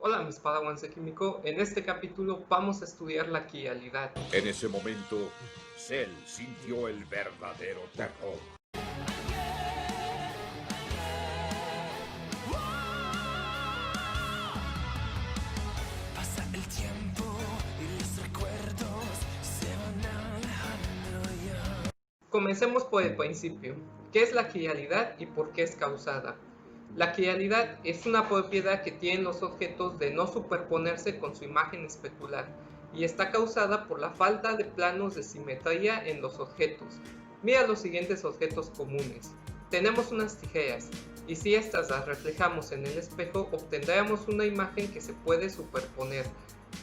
Hola mis padawans de Químico, en este capítulo vamos a estudiar la quialidad. En ese momento, Cell sintió el verdadero terror. Pasa el tiempo y los recuerdos se van alejando ya. Comencemos por el principio. ¿Qué es la quialidad y por qué es causada? La quialidad es una propiedad que tienen los objetos de no superponerse con su imagen especular y está causada por la falta de planos de simetría en los objetos. Mira los siguientes objetos comunes. Tenemos unas tijeras y si estas las reflejamos en el espejo obtendremos una imagen que se puede superponer.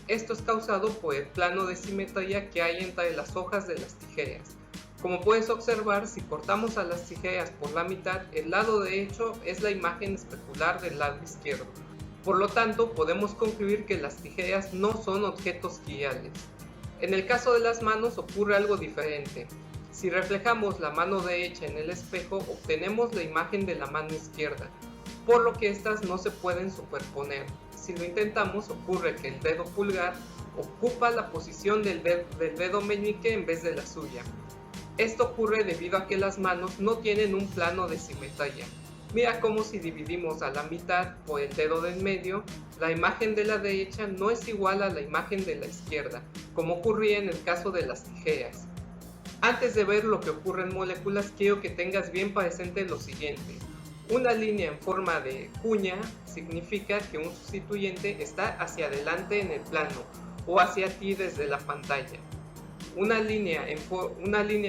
Esto es causado por el plano de simetría que hay entre las hojas de las tijeras. Como puedes observar, si cortamos a las tijeras por la mitad, el lado derecho es la imagen especular del lado izquierdo. Por lo tanto, podemos concluir que las tijeras no son objetos quiales. En el caso de las manos ocurre algo diferente. Si reflejamos la mano derecha en el espejo, obtenemos la imagen de la mano izquierda, por lo que estas no se pueden superponer. Si lo intentamos, ocurre que el dedo pulgar ocupa la posición del dedo meñique en vez de la suya. Esto ocurre debido a que las manos no tienen un plano de simetría. Mira cómo si dividimos a la mitad por el dedo del medio, la imagen de la derecha no es igual a la imagen de la izquierda, como ocurría en el caso de las tijeras. Antes de ver lo que ocurre en moléculas, quiero que tengas bien presente lo siguiente. Una línea en forma de cuña significa que un sustituyente está hacia adelante en el plano o hacia ti desde la pantalla. Una línea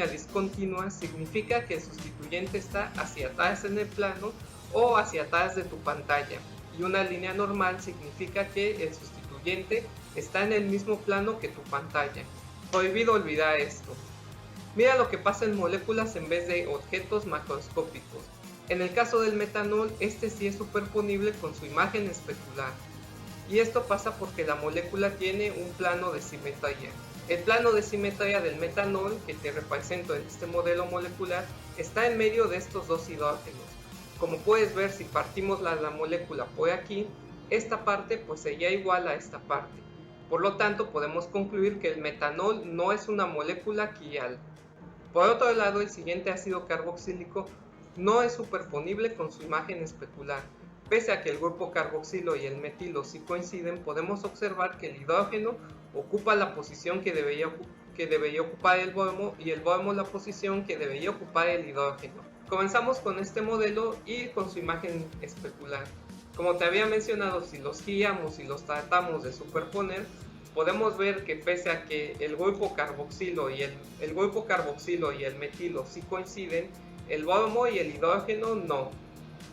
discontinua significa que el sustituyente está hacia atrás en el plano o hacia atrás de tu pantalla. Y una línea normal significa que el sustituyente está en el mismo plano que tu pantalla. Prohibido olvidar esto. Mira lo que pasa en moléculas en vez de objetos macroscópicos. En el caso del metanol, este sí es superponible con su imagen especular. Y esto pasa porque la molécula tiene un plano de simetría. El plano de simetría del metanol, que te represento en este modelo molecular, está en medio de estos dos hidrógenos. Como puedes ver, si partimos la molécula por aquí, esta parte pues sería igual a esta parte. Por lo tanto, podemos concluir que el metanol no es una molécula quial. Por otro lado, el siguiente ácido carboxílico no es superponible con su imagen especular. Pese a que el grupo carboxilo y el metilo sí coinciden, podemos observar que el hidrógeno ocupa la posición que debería ocupar el bromo y el bromo la posición que debería ocupar el hidrógeno. Comenzamos con este modelo y con su imagen especular. Como te había mencionado, si los guiamos y los tratamos de superponer, podemos ver que pese a que el grupo carboxilo y el metilo sí coinciden, el bromo y el hidrógeno no,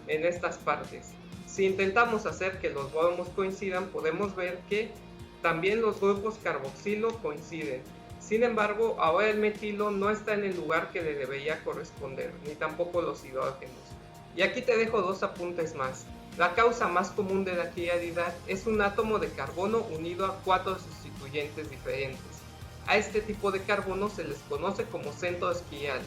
en estas partes. Si intentamos hacer que los bromos coincidan, podemos ver que también los grupos carboxilo coinciden. Sin embargo, ahora el metilo no está en el lugar que le debería corresponder, ni tampoco los hidrógenos. Y aquí te dejo dos apuntes más. La causa más común de la quialidad es un átomo de carbono unido a 4 sustituyentes diferentes. A este tipo de carbono se les conoce como centros quiales.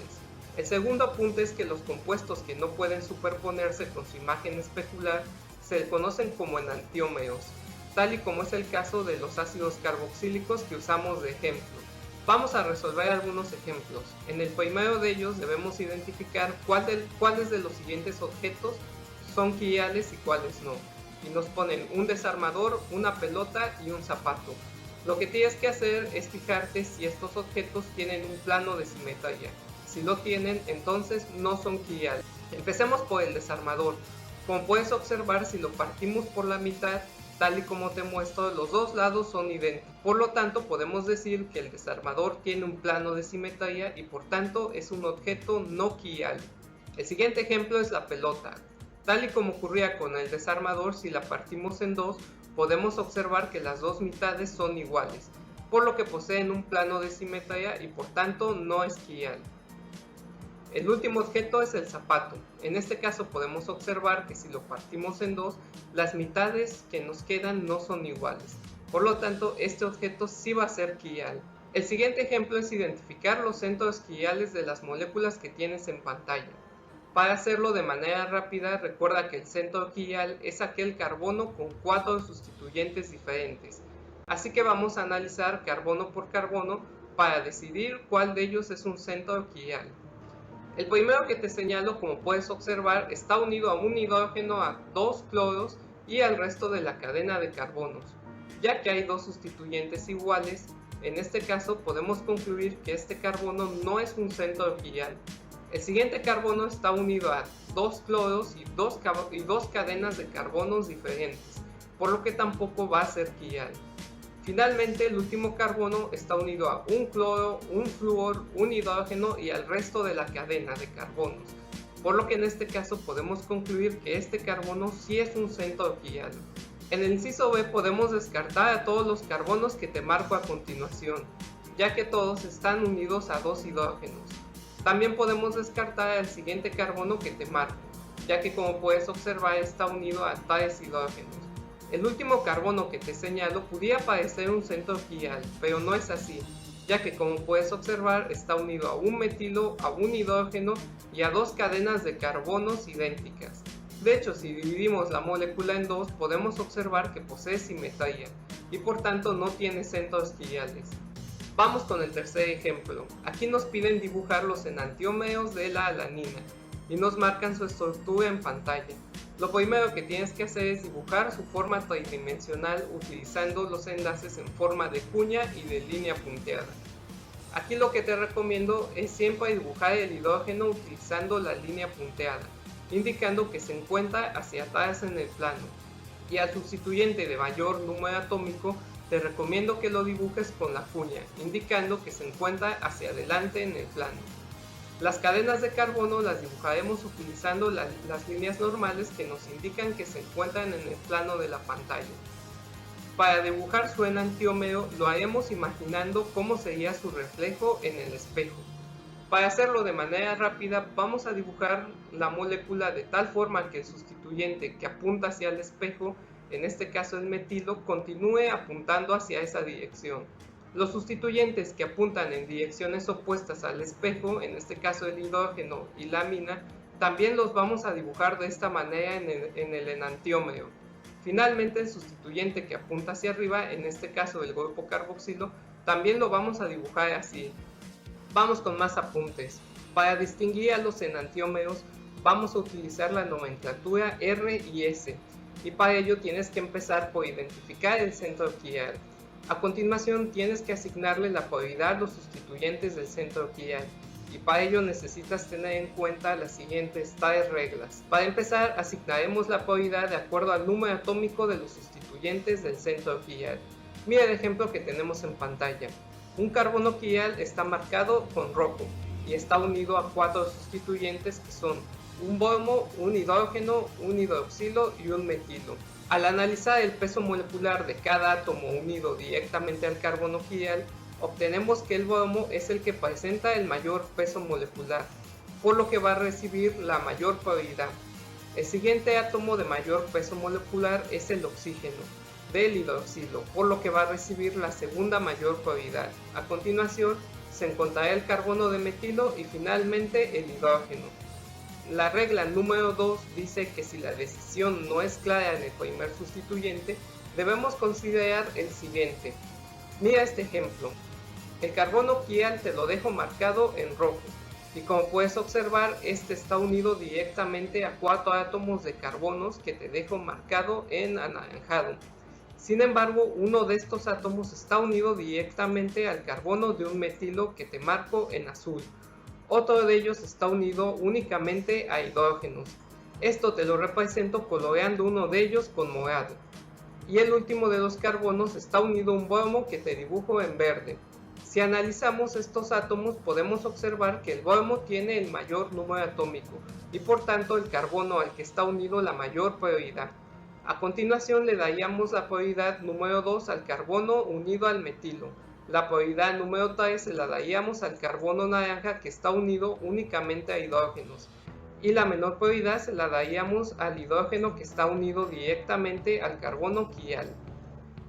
El segundo apunte es que los compuestos que no pueden superponerse con su imagen especular se conocen como enantiómeros, tal y como es el caso de los ácidos carboxílicos que usamos de ejemplo. Vamos a resolver algunos ejemplos. En el primero de ellos debemos identificar cuáles de los siguientes objetos son quiales y cuáles no. Y nos ponen un desarmador, una pelota y un zapato. Lo que tienes que hacer es fijarte si estos objetos tienen un plano de simetría. Si lo tienen, entonces no son quiales. Empecemos por el desarmador. Como puedes observar, si lo partimos por la mitad, tal y como te muestro, los dos lados son idénticos. Por lo tanto, podemos decir que el desarmador tiene un plano de simetría y por tanto es un objeto no quial. El siguiente ejemplo es la pelota. Tal y como ocurría con el desarmador, si la partimos en dos, podemos observar que las dos mitades son iguales, por lo que poseen un plano de simetría y por tanto no es quial. El último objeto es el zapato. En este caso podemos observar que si lo partimos en dos, las mitades que nos quedan no son iguales. Por lo tanto, este objeto sí va a ser quial. El siguiente ejemplo es identificar los centros quiales de las moléculas que tienes en pantalla. Para hacerlo de manera rápida, recuerda que el centro quiral es aquel carbono con 4 sustituyentes diferentes. Así que vamos a analizar carbono por carbono para decidir cuál de ellos es un centro quiral. El primero que te señalo, como puedes observar, está unido a un hidrógeno, a 2 cloros y al resto de la cadena de carbonos. Ya que hay 2 sustituyentes iguales, en este caso podemos concluir que este carbono no es un centro quiral. El siguiente carbono está unido a 2 cloros y 2 cadenas de carbonos diferentes, por lo que tampoco va a ser quiral. Finalmente, el último carbono está unido a un cloro, un flúor, un hidrógeno y al resto de la cadena de carbonos, por lo que en este caso podemos concluir que este carbono sí es un centro quiral. En el inciso B podemos descartar a todos los carbonos que te marco a continuación, ya que todos están unidos a 2 hidrógenos. También podemos descartar al siguiente carbono que te marco, ya que como puedes observar está unido a 3 hidrógenos. El último carbono que te señalo pudiera parecer un centro quiral, pero no es así, ya que como puedes observar está unido a un metilo, a un hidrógeno y a 2 cadenas de carbonos idénticas. De hecho, si dividimos la molécula en 2, podemos observar que posee simetría y por tanto no tiene centros quirales. Vamos con el tercer ejemplo. Aquí nos piden dibujar los enantiómeros de la alanina y nos marcan su estructura en pantalla. Lo primero que tienes que hacer es dibujar su forma tridimensional utilizando los enlaces en forma de cuña y de línea punteada. Aquí lo que te recomiendo es siempre dibujar el hidrógeno utilizando la línea punteada, indicando que se encuentra hacia atrás en el plano. Y al sustituyente de mayor número atómico te recomiendo que lo dibujes con la cuña, indicando que se encuentra hacia adelante en el plano. Las cadenas de carbono las dibujaremos utilizando las líneas normales que nos indican que se encuentran en el plano de la pantalla. Para dibujar su enantiómero lo haremos imaginando cómo sería su reflejo en el espejo. Para hacerlo de manera rápida vamos a dibujar la molécula de tal forma que el sustituyente que apunta hacia el espejo, en este caso el metilo, continúe apuntando hacia esa dirección. Los sustituyentes que apuntan en direcciones opuestas al espejo, en este caso el hidrógeno y la amina, también los vamos a dibujar de esta manera en el enantiómero. Finalmente el sustituyente que apunta hacia arriba, en este caso el grupo carboxilo, también lo vamos a dibujar así. Vamos con más apuntes. Para distinguir a los enantiómeros vamos a utilizar la nomenclatura R y S, y para ello tienes que empezar por identificar el centro quiral. A continuación tienes que asignarle la polaridad a los sustituyentes del centro quiral, y para ello necesitas tener en cuenta las siguientes 3 reglas. Para empezar, asignaremos la polaridad de acuerdo al número atómico de los sustituyentes del centro quiral. Mira el ejemplo que tenemos en pantalla. Un carbono quiral está marcado con rojo y está unido a 4 sustituyentes que son un bromo, un hidrógeno, un hidroxilo y un metilo. Al analizar el peso molecular de cada átomo unido directamente al carbono quiral, obtenemos que el bromo es el que presenta el mayor peso molecular, por lo que va a recibir la mayor polaridad. El siguiente átomo de mayor peso molecular es el oxígeno del hidroxilo, por lo que va a recibir la segunda mayor polaridad. A continuación se encontrará el carbono de metilo y finalmente el hidrógeno. La regla número 2 dice que si la decisión no es clara en el primer sustituyente, debemos considerar el siguiente. Mira este ejemplo. El carbono quiral te lo dejo marcado en rojo, y como puedes observar, este está unido directamente a 4 átomos de carbonos que te dejo marcado en anaranjado. Sin embargo, uno de estos átomos está unido directamente al carbono de un metilo que te marco en azul. Otro de ellos está unido únicamente a hidrógenos. Esto te lo represento coloreando uno de ellos con morado. Y el último de los carbonos está unido a un bromo que te dibujo en verde. Si analizamos estos átomos podemos observar que el bromo tiene el mayor número atómico y por tanto el carbono al que está unido la mayor polaridad. A continuación le daríamos la polaridad número 2 al carbono unido al metilo. La polaridad número 3 se la daríamos al carbono naranja que está unido únicamente a hidrógenos. Y la menor polaridad se la daríamos al hidrógeno que está unido directamente al carbono quiral.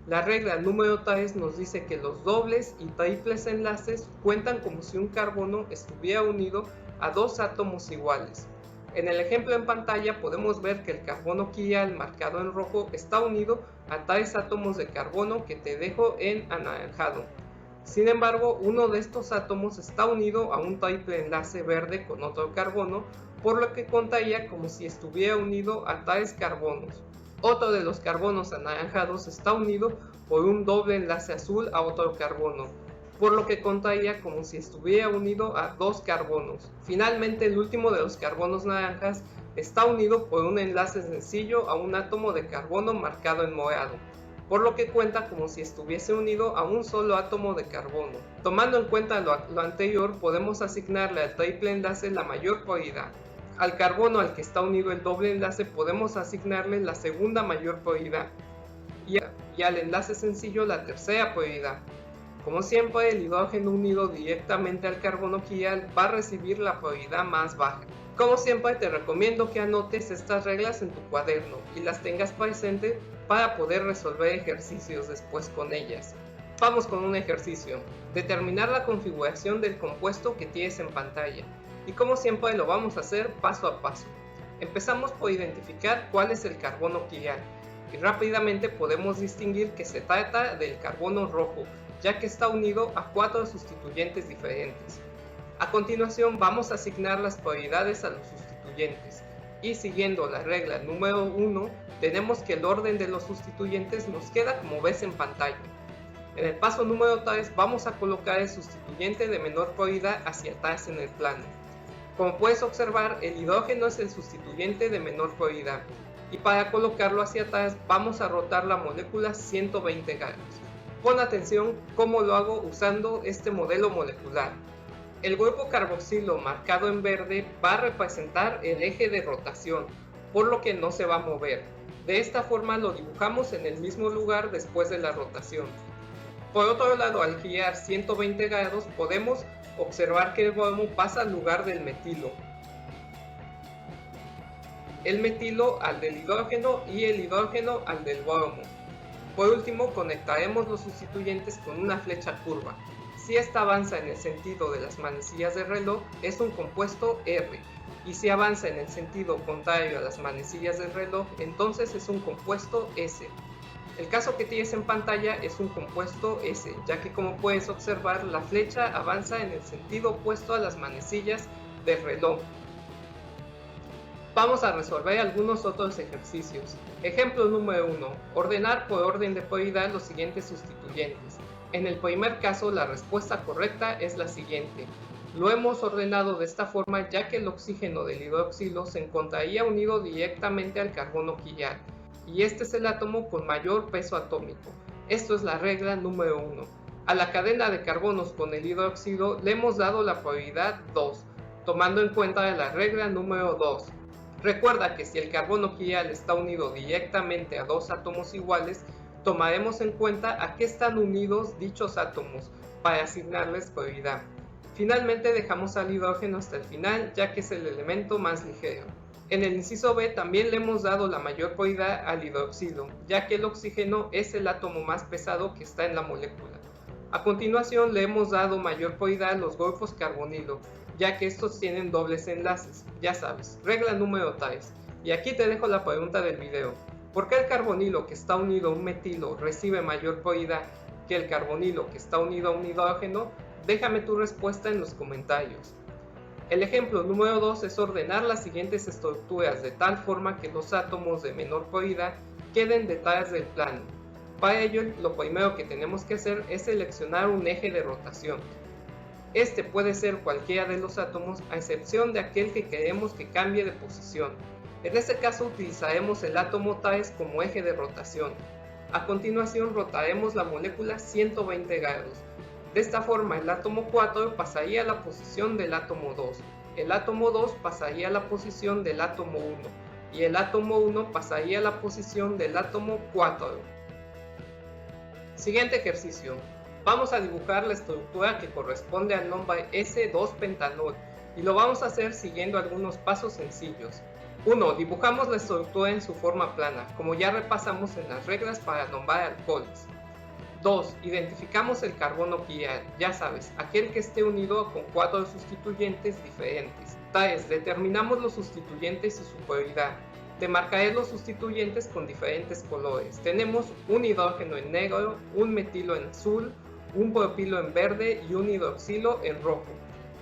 La regla número 3 nos dice que los dobles y triples enlaces cuentan como si un carbono estuviera unido a 2 átomos iguales. En el ejemplo en pantalla podemos ver que el carbono quial marcado en rojo está unido a tales átomos de carbono que te dejo en anaranjado. Sin embargo, uno de estos átomos está unido a un triple enlace verde con otro carbono, por lo que contaría como si estuviera unido a tales carbonos. Otro de los carbonos anaranjados está unido por un doble enlace azul a otro carbono, por lo que contaría como si estuviera unido a dos carbonos. Finalmente, el último de los carbonos naranjas está unido por un enlace sencillo a un átomo de carbono marcado en morado, por lo que cuenta como si estuviese unido a un solo átomo de carbono. Tomando en cuenta lo anterior, podemos asignarle al triple enlace la mayor prioridad. Al carbono al que está unido el doble enlace podemos asignarle la segunda mayor prioridad y al enlace sencillo la tercera prioridad. Como siempre, el hidrógeno unido directamente al carbono quial va a recibir la prioridad más baja. Como siempre, te recomiendo que anotes estas reglas en tu cuaderno y las tengas presente para poder resolver ejercicios después con ellas. Vamos con un ejercicio. Determinar la configuración del compuesto que tienes en pantalla. Y como siempre lo vamos a hacer paso a paso. Empezamos por identificar cuál es el carbono quial. Y rápidamente podemos distinguir que se trata del carbono rojo, ya que está unido a 4 sustituyentes diferentes. A continuación vamos a asignar las prioridades a los sustituyentes y siguiendo la regla número 1 tenemos que el orden de los sustituyentes nos queda como ves en pantalla. En el paso número 3 vamos a colocar el sustituyente de menor prioridad hacia atrás en el plano. Como puedes observar, el hidrógeno es el sustituyente de menor prioridad y para colocarlo hacia atrás vamos a rotar la molécula 120 grados. Pon atención cómo lo hago usando este modelo molecular. El grupo carboxilo marcado en verde va a representar el eje de rotación, por lo que no se va a mover. De esta forma lo dibujamos en el mismo lugar después de la rotación. Por otro lado, al girar 120 grados podemos observar que el bromo pasa al lugar del metilo. El metilo al del hidrógeno y el hidrógeno al del bromo. Por último, conectaremos los sustituyentes con una flecha curva. Si esta avanza en el sentido de las manecillas del reloj, es un compuesto R, y si avanza en el sentido contrario a las manecillas del reloj, entonces es un compuesto S. El caso que tienes en pantalla es un compuesto S, ya que como puedes observar, la flecha avanza en el sentido opuesto a las manecillas del reloj. Vamos a resolver algunos otros ejercicios. Ejemplo número 1. Ordenar por orden de prioridad los siguientes sustituyentes. En el primer caso, la respuesta correcta es la siguiente. Lo hemos ordenado de esta forma ya que el oxígeno del hidroxilo se encontraría unido directamente al carbono quial, y este es el átomo con mayor peso atómico. Esto es la regla número 1. A la cadena de carbonos con el hidroxilo le hemos dado la prioridad 2, tomando en cuenta la regla número 2. Recuerda que si el carbono quial está unido directamente a dos átomos iguales, tomaremos en cuenta a qué están unidos dichos átomos para asignarles prioridad. Finalmente dejamos al hidrógeno hasta el final, ya que es el elemento más ligero. En el inciso B también le hemos dado la mayor prioridad al hidroxilo, ya que el oxígeno es el átomo más pesado que está en la molécula. A continuación le hemos dado mayor prioridad a los grupos carbonilo, ya que estos tienen dobles enlaces, ya sabes, regla número 3. Y aquí te dejo la pregunta del video. ¿Por qué el carbonilo que está unido a un metilo recibe mayor prioridad que el carbonilo que está unido a un hidrógeno? Déjame tu respuesta en los comentarios. El ejemplo número 2 es ordenar las siguientes estructuras de tal forma que los átomos de menor prioridad queden detrás del plano. Para ello, lo primero que tenemos que hacer es seleccionar un eje de rotación. Este puede ser cualquiera de los átomos a excepción de aquel que queremos que cambie de posición. En este caso utilizaremos el átomo 3 como eje de rotación. A continuación rotaremos la molécula 120 grados. De esta forma el átomo 4 pasaría a la posición del átomo 2, el átomo 2 pasaría a la posición del átomo 1 y el átomo 1 pasaría a la posición del átomo 4. Siguiente ejercicio. Vamos a dibujar la estructura que corresponde al nombre S2-pentanol y lo vamos a hacer siguiendo algunos pasos sencillos. 1. Dibujamos la estructura en su forma plana, como ya repasamos en las reglas para nombrar alcoholes. 2. Identificamos el carbono quiral, ya sabes, aquel que esté unido con 4 sustituyentes diferentes. 3. Determinamos los sustituyentes y su prioridad. Te marcaré los sustituyentes con diferentes colores. Tenemos un hidrógeno en negro, un metilo en azul, un propilo en verde y un hidroxilo en rojo.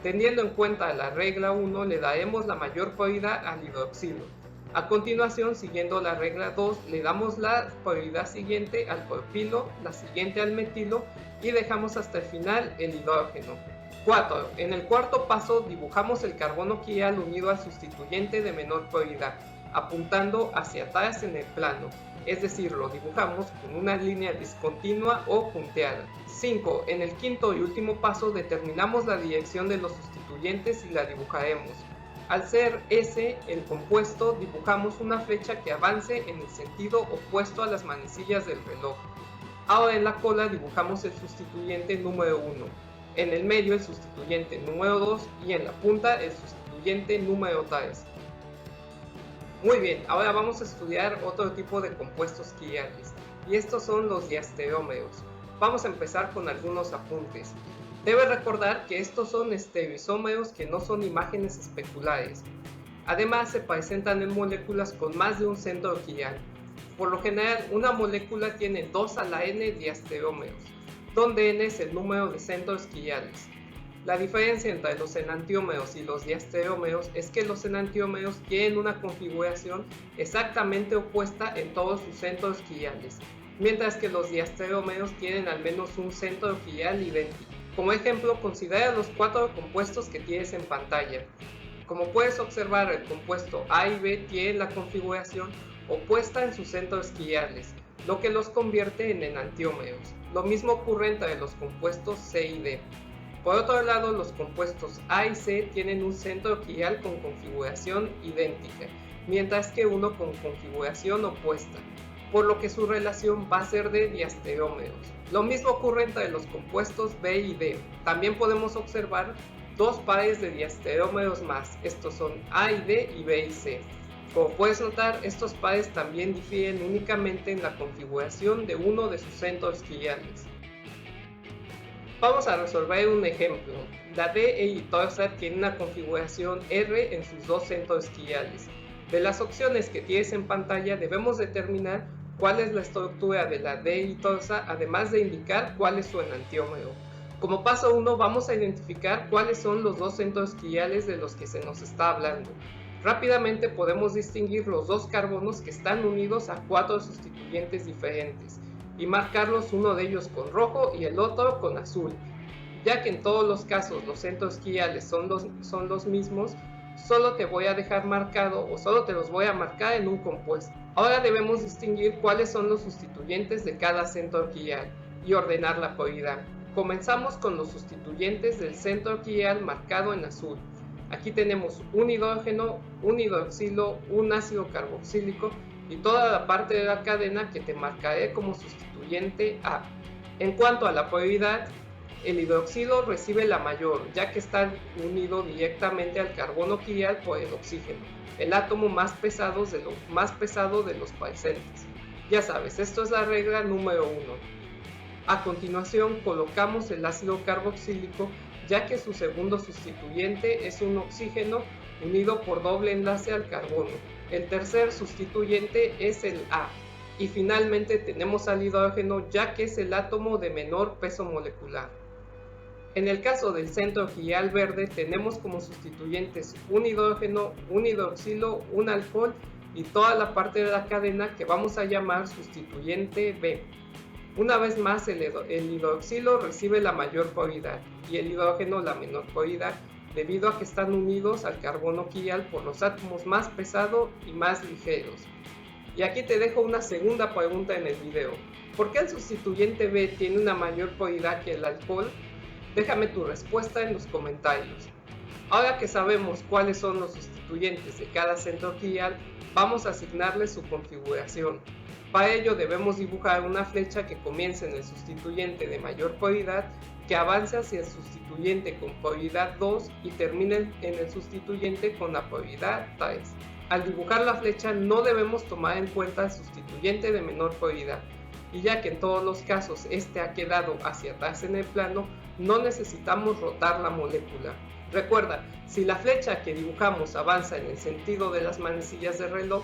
Teniendo en cuenta la regla 1, le daremos la mayor prioridad al hidroxilo. A continuación, siguiendo la regla 2, le damos la prioridad siguiente al propilo, la siguiente al metilo y dejamos hasta el final el hidrógeno. 4. En el cuarto paso dibujamos el carbono quiral unido al sustituyente de menor prioridad, apuntando hacia atrás en el plano, es decir, lo dibujamos con una línea discontinua o punteada. 5. En el quinto y último paso determinamos la dirección de los sustituyentes y la dibujaremos. Al ser S el compuesto, dibujamos una flecha que avance en el sentido opuesto a las manecillas del reloj. Ahora en la cola dibujamos el sustituyente número 1, en el medio el sustituyente número 2 y en la punta el sustituyente número 3. Muy bien, ahora vamos a estudiar otro tipo de compuestos quirales, y estos son los diastereómeros. Vamos a empezar con algunos apuntes. Debes recordar que estos son estereoisómeros que no son imágenes especulares. Además, se presentan en moléculas con más de un centro quiral. Por lo general, una molécula tiene 2 a la n diastereómeros, donde n es el número de centros quirales. La diferencia entre los enantiómeros y los diastereómeros es que los enantiómeros tienen una configuración exactamente opuesta en todos sus centros quirales, mientras que los diastereómeros tienen al menos un centro quiral idéntico. Como ejemplo, considera los 4 compuestos que tienes en pantalla. Como puedes observar, el compuesto A y B tienen la configuración opuesta en sus centros quirales, lo que los convierte en enantiómeros. Lo mismo ocurre entre los compuestos C y D. Por otro lado, los compuestos A y C tienen un centro quiral con configuración idéntica, mientras que uno con configuración opuesta, por lo que su relación va a ser de diastereómeros. Lo mismo ocurre entre los compuestos B y D. También podemos observar 2 pares de diastereómeros más, estos son A y D y B y C. Como puedes notar, estos pares también difieren únicamente en la configuración de uno de sus centros quirales. Vamos a resolver un ejemplo. La D-eritorosa tiene una configuración R en sus 2 centros quirales. De las opciones que tienes en pantalla debemos determinar cuál es la estructura de la D-eritorosa, además de indicar cuál es su enantiómero. Como paso 1 vamos a identificar cuáles son los 2 centros quirales de los que se nos está hablando. Rápidamente podemos distinguir los 2 carbonos que están unidos a 4 sustituyentes diferentes y marcarlos, uno de ellos con rojo y el otro con azul. Ya que en todos los casos los centros quirales son los mismos, solo te voy a dejar marcado o solo te los voy a marcar en un compuesto. Ahora debemos distinguir cuáles son los sustituyentes de cada centro quiral y ordenar la prioridad. Comenzamos con los sustituyentes del centro quiral marcado en azul. Aquí tenemos un hidrógeno, un hidroxilo, un ácido carboxílico y toda la parte de la cadena que te marcaré como sustituyente A. En cuanto a la prioridad, el hidroxilo recibe la mayor, ya que está unido directamente al carbono quiral por el oxígeno, el átomo más pesado de los presentes. Ya sabes, esto es la regla número 1. A continuación colocamos el ácido carboxílico, ya que su segundo sustituyente es un oxígeno unido por doble enlace al carbono. El tercer sustituyente es el A. Y finalmente tenemos al hidrógeno, ya que es el átomo de menor peso molecular. En el caso del centro quiral verde tenemos como sustituyentes un hidrógeno, un hidroxilo, un alcohol y toda la parte de la cadena que vamos a llamar sustituyente B. Una vez más el hidroxilo recibe la mayor prioridad y el hidrógeno la menor prioridad, debido a que están unidos al carbono quiral por los átomos más pesados y más ligeros. Y aquí te dejo una segunda pregunta en el video. ¿Por qué el sustituyente B tiene una mayor prioridad que el alcohol? Déjame tu respuesta en los comentarios. Ahora que sabemos cuáles son los sustituyentes de cada centro quiral, vamos a asignarles su configuración. Para ello debemos dibujar una flecha que comience en el sustituyente de mayor prioridad, que avance hacia el sustituyente con prioridad 2 y termine en el sustituyente con la prioridad 3. Al dibujar la flecha no debemos tomar en cuenta el sustituyente de menor prioridad, y ya que en todos los casos este ha quedado hacia atrás en el plano, no necesitamos rotar la molécula. Recuerda, si la flecha que dibujamos avanza en el sentido de las manecillas del reloj,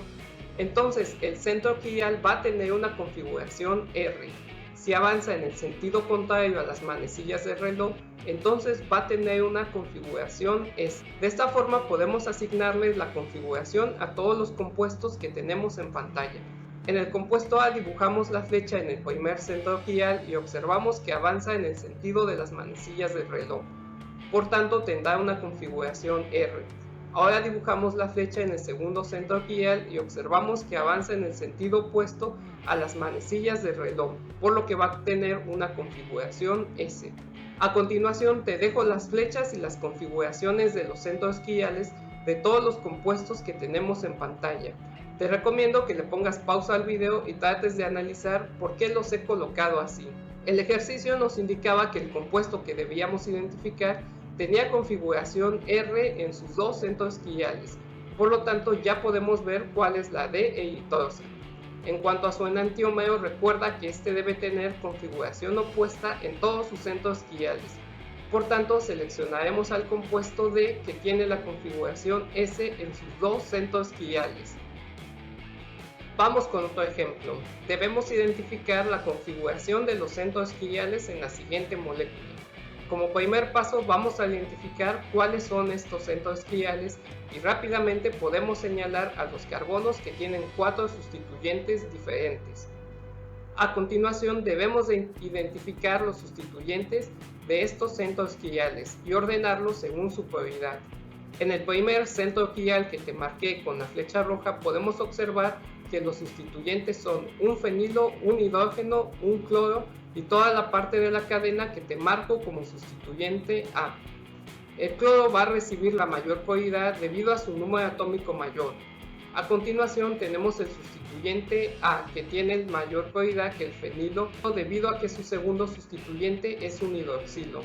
entonces el centro quiral va a tener una configuración R. Si avanza en el sentido contrario a las manecillas del reloj, entonces va a tener una configuración S. De esta forma podemos asignarles la configuración a todos los compuestos que tenemos en pantalla. En el compuesto A dibujamos la flecha en el primer centro quiral y observamos que avanza en el sentido de las manecillas del reloj. Por tanto, tendrá una configuración R. Ahora dibujamos la flecha en el segundo centro quiral y observamos que avanza en el sentido opuesto a las manecillas del reloj, por lo que va a tener una configuración S. A continuación te dejo las flechas y las configuraciones de los centros quirales de todos los compuestos que tenemos en pantalla. Te recomiendo que le pongas pausa al video y trates de analizar por qué los he colocado así. El ejercicio nos indicaba que el compuesto que debíamos identificar tenía configuración R en sus dos centros quirales, por lo tanto ya podemos ver cuál es la de eritróceno. En cuanto a su enantiómero, recuerda que este debe tener configuración opuesta en todos sus centros quirales. Por tanto, seleccionaremos al compuesto D que tiene la configuración S en sus dos centros quirales. Vamos con otro ejemplo. Debemos identificar la configuración de los centros quirales en la siguiente molécula. Como primer paso vamos a identificar cuáles son estos centros quirales y rápidamente podemos señalar a los carbonos que tienen 4 sustituyentes diferentes. A continuación debemos identificar los sustituyentes de estos centros quirales y ordenarlos según su prioridad. En el primer centro quiral que te marqué con la flecha roja podemos observar que los sustituyentes son un fenilo, un hidrógeno, un cloro y toda la parte de la cadena que te marco como sustituyente A. El cloro va a recibir la mayor prioridad debido a su número atómico mayor. A continuación tenemos el sustituyente A que tiene mayor prioridad que el fenilo debido a que su segundo sustituyente es un hidroxilo.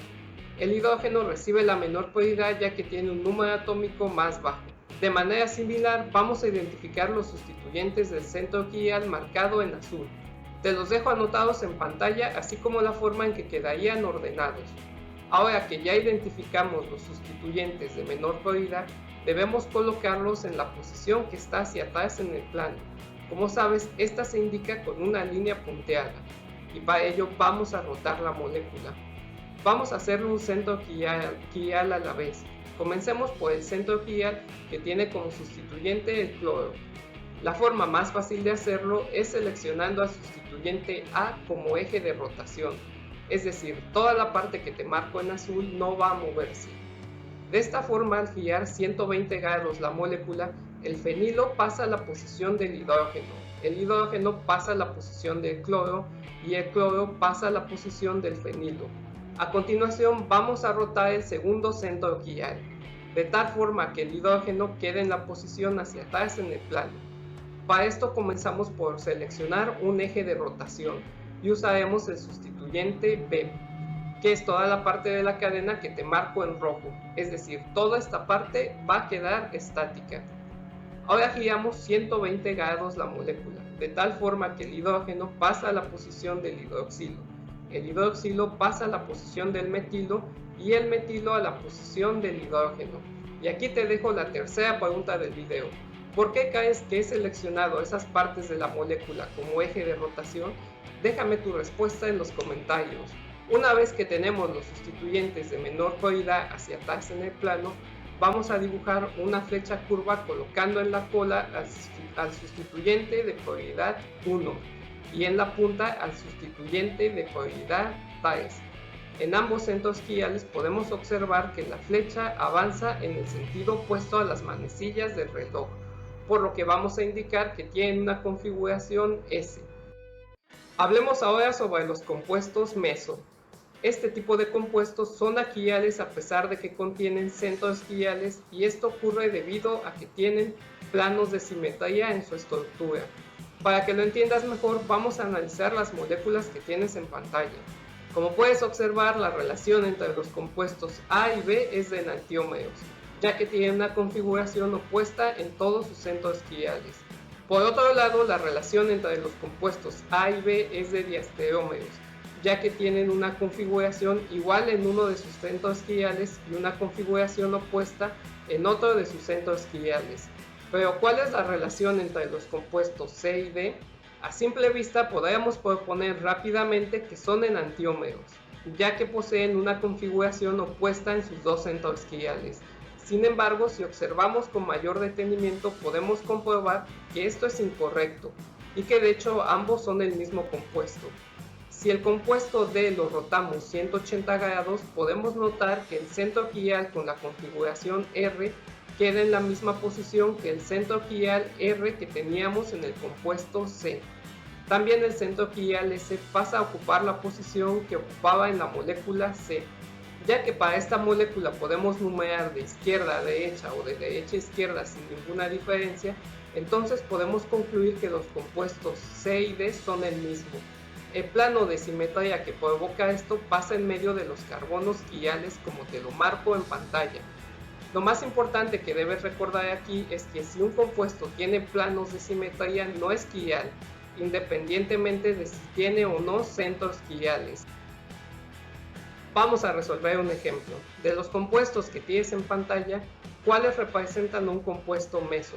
El hidrógeno recibe la menor prioridad ya que tiene un número atómico más bajo. De manera similar vamos a identificar los sustituyentes del centro quiral marcado en azul. Te los dejo anotados en pantalla así como la forma en que quedarían ordenados. Ahora que ya identificamos los sustituyentes de menor prioridad, debemos colocarlos en la posición que está hacia atrás en el plano. Como sabes, esta se indica con una línea punteada y para ello vamos a rotar la molécula. Vamos a hacerle un centro quiral a la vez. Comencemos por el centro quiral que tiene como sustituyente el cloro. La forma más fácil de hacerlo es seleccionando al sustituyente A como eje de rotación, es decir, toda la parte que te marco en azul no va a moverse. De esta forma, al girar 120 grados la molécula, el fenilo pasa a la posición del hidrógeno, el hidrógeno pasa a la posición del cloro y el cloro pasa a la posición del fenilo. A continuación vamos a rotar el segundo centro quiral, de tal forma que el hidrógeno quede en la posición hacia atrás en el plano. Para esto comenzamos por seleccionar un eje de rotación y usaremos el sustituyente B, que es toda la parte de la cadena que te marco en rojo, es decir, toda esta parte va a quedar estática. Ahora giramos 120 grados la molécula, de tal forma que el hidrógeno pasa a la posición del hidroxilo, el hidroxilo pasa a la posición del metilo y el metilo a la posición del hidrógeno. Y aquí te dejo la tercera pregunta del video. ¿Por qué crees que he seleccionado esas partes de la molécula como eje de rotación? Déjame tu respuesta en los comentarios. Una vez que tenemos los sustituyentes de menor prioridad hacia atrás en el plano, vamos a dibujar una flecha curva colocando en la cola al sustituyente de prioridad 1 y en la punta al sustituyente de prioridad 3. En ambos centros quirales podemos observar que la flecha avanza en el sentido opuesto a las manecillas del reloj, por lo que vamos a indicar que tienen una configuración S. Hablemos ahora sobre los compuestos meso. Este tipo de compuestos son aquirales a pesar de que contienen centros quirales y esto ocurre debido a que tienen planos de simetría en su estructura. Para que lo entiendas mejor, vamos a analizar las moléculas que tienes en pantalla. Como puedes observar, la relación entre los compuestos A y B es de enantiómeros, ya que tienen una configuración opuesta en todos sus centros quirales. Por otro lado, la relación entre los compuestos A y B es de diastereómeros, ya que tienen una configuración igual en uno de sus centros quiales y una configuración opuesta en otro de sus centros quiales. Pero ¿cuál es la relación entre los compuestos C y D? A simple vista podríamos proponer rápidamente que son enantiómeros, ya que poseen una configuración opuesta en sus dos centros quiales. Sin embargo, si observamos con mayor detenimiento podemos comprobar que esto es incorrecto y que de hecho ambos son el mismo compuesto. Si el compuesto D lo rotamos 180 grados, podemos notar que el centro quial con la configuración R queda en la misma posición que el centro quial R que teníamos en el compuesto C. También el centro quial S pasa a ocupar la posición que ocupaba en la molécula C. Ya que para esta molécula podemos numerar de izquierda a derecha o de derecha a izquierda sin ninguna diferencia, entonces podemos concluir que los compuestos C y D son el mismo. El plano de simetría que provoca esto pasa en medio de los carbonos quiales como te lo marco en pantalla. Lo más importante que debes recordar aquí es que si un compuesto tiene planos de simetría no es quial, independientemente de si tiene o no centros quiales. Vamos a resolver un ejemplo. De los compuestos que tienes en pantalla, ¿cuáles representan un compuesto meso?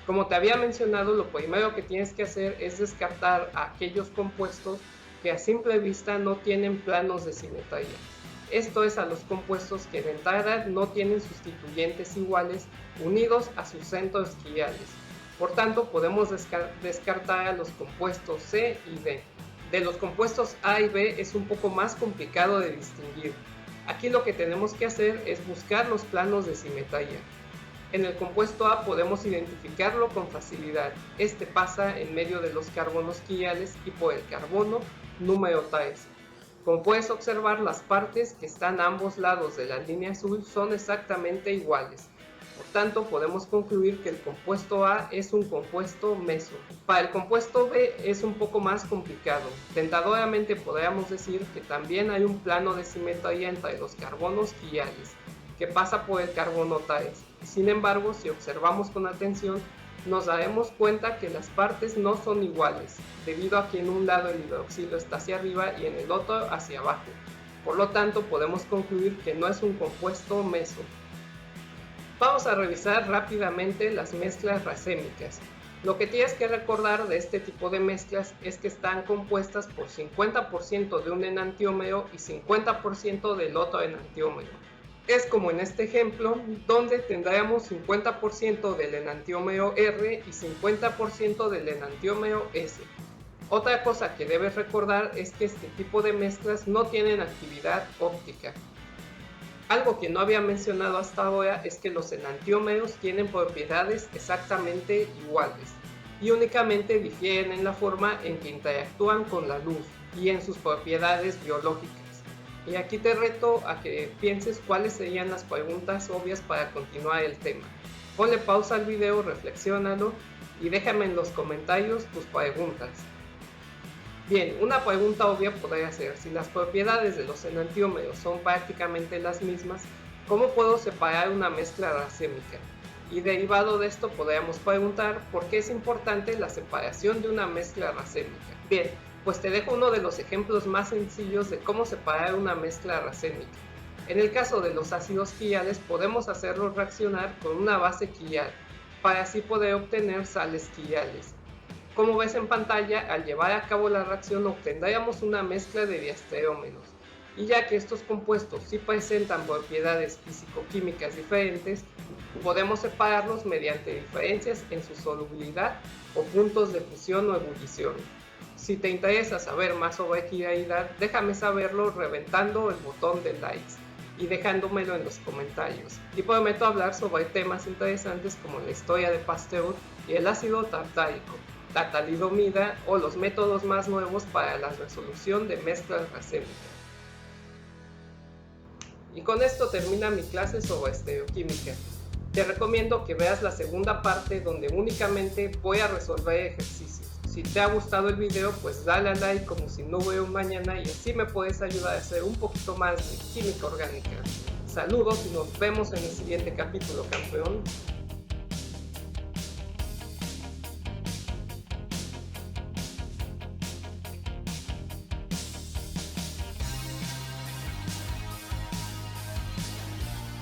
Como te había mencionado, lo primero que tienes que hacer es descartar a aquellos compuestos que a simple vista no tienen planos de simetría. Esto es a los compuestos que de entrada no tienen sustituyentes iguales unidos a sus centros quiales. Por tanto, podemos descartar a los compuestos C y D. De los compuestos A y B es un poco más complicado de distinguir. Aquí lo que tenemos que hacer es buscar los planos de simetría. En el compuesto A podemos identificarlo con facilidad. Este pasa en medio de los carbonos quiales y por el carbono número 3. Como puedes observar, las partes que están a ambos lados de la línea azul son exactamente iguales. Por tanto, podemos concluir que el compuesto A es un compuesto meso. Para el compuesto B es un poco más complicado. Tentadoramente podríamos decir que también hay un plano de simetría entre los carbonos quiales, que pasa por el carbono 3. Sin embargo, si observamos con atención, nos daremos cuenta que las partes no son iguales, debido a que en un lado el hidroxilo está hacia arriba y en el otro hacia abajo. Por lo tanto, podemos concluir que no es un compuesto meso. Vamos a revisar rápidamente las mezclas racémicas. Lo que tienes que recordar de este tipo de mezclas es que están compuestas por 50% de un enantiómero y 50% del otro enantiómero. Es como en este ejemplo, donde tendríamos 50% del enantiómero R y 50% del enantiómero S. Otra cosa que debes recordar es que este tipo de mezclas no tienen actividad óptica. Algo que no había mencionado hasta ahora es que los enantiómeros tienen propiedades exactamente iguales y únicamente difieren en la forma en que interactúan con la luz y en sus propiedades biológicas. Y aquí te reto a que pienses cuáles serían las preguntas obvias para continuar el tema. Ponle pausa al video, reflexiónalo y déjame en los comentarios tus preguntas. Bien, una pregunta obvia podría ser, si las propiedades de los enantiómeros son prácticamente las mismas, ¿cómo puedo separar una mezcla racémica? Y derivado de esto podríamos preguntar, ¿por qué es importante la separación de una mezcla racémica? Bien, pues te dejo uno de los ejemplos más sencillos de cómo separar una mezcla racémica. En el caso de los ácidos quiales podemos hacerlos reaccionar con una base quial, para así poder obtener sales quiales. Como ves en pantalla, al llevar a cabo la reacción obtendríamos una mezcla de diastereómeros. Y ya que estos compuestos sí presentan propiedades físico-químicas diferentes, podemos separarlos mediante diferencias en su solubilidad o puntos de fusión o ebullición. Si te interesa saber más sobre quiralidad, déjame saberlo reventando el botón de likes y dejándomelo en los comentarios. Y prometo hablar sobre temas interesantes como la historia de Pasteur y el ácido tartárico, la talidomida o los métodos más nuevos para la resolución de mezclas racémicas. Y con esto termina mi clase sobre estereoquímica. Te recomiendo que veas la segunda parte donde únicamente voy a resolver ejercicios. Si te ha gustado el video, pues dale a like como si no hubiera un mañana y así me puedes ayudar a hacer un poquito más de química orgánica. Saludos y nos vemos en el siguiente capítulo, campeón.